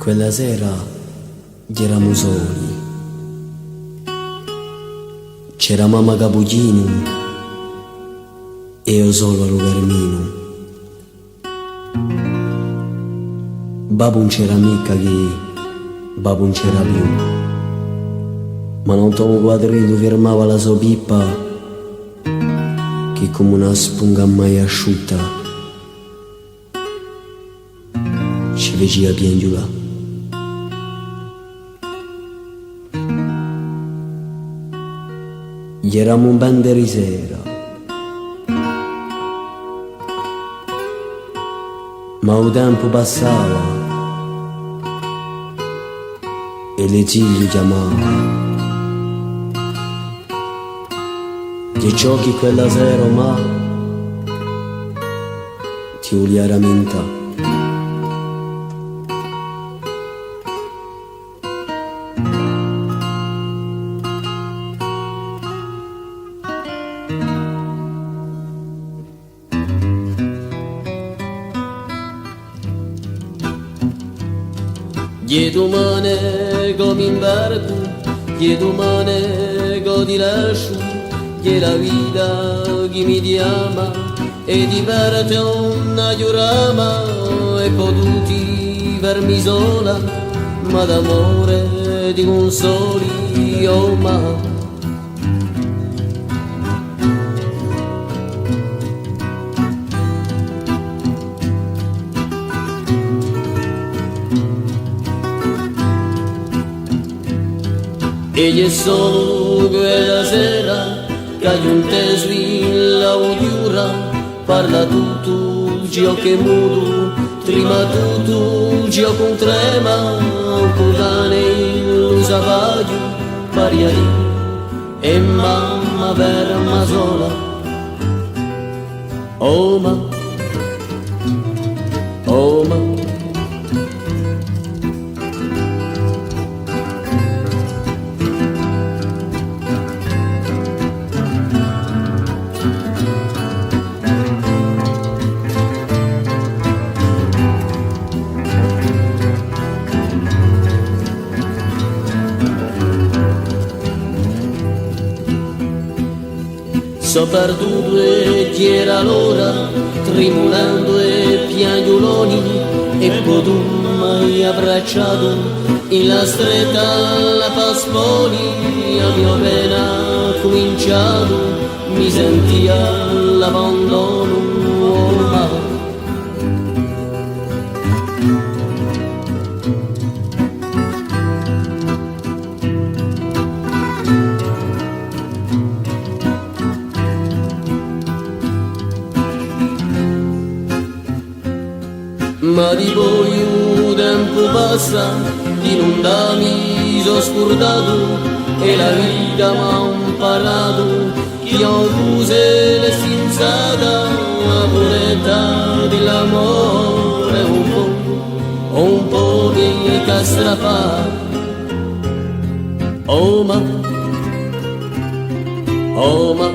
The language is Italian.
Quella sera eravamo soli, c'era mamma Capuchino e io solo ero Vermino. Babbo non c'era mica che babbo non c'era più, ma non tomo quadrito fermava la sua pippa che come una sponga mai asciutta ci faceva piangere. Eravamo un band di sera, ma il tempo passava e le ziglie chiamava. Che giochi quella sera, ma ti volia rammentare. Gli domani come in barco, gli domani che ti lascio, che la vita che mi chiama e ti parte una giurama e potuti vermi sola, ma d'amore ti consoli, oh ma. E solo quella sera che non te svilla odiura, parla tutto ciò che muto, trima tutto ciò che trema, un cane lo savaglio, pariari e mamma verma sola, oh ma, oh ma. So perduto e chi era l'ora, tremolando e piagnoloni, e poi tu m'hai abbracciato, in la stretta la pasponi, a mia pena cominciato, mi sentia l'abbandono, oh ma. Ma di poi un tempo passa, di non dammi so scordato, e la vita m'ha imparato, che ho accuse le stinzata, la purezza dell'amore un po' di castrapà, oh ma, oh ma.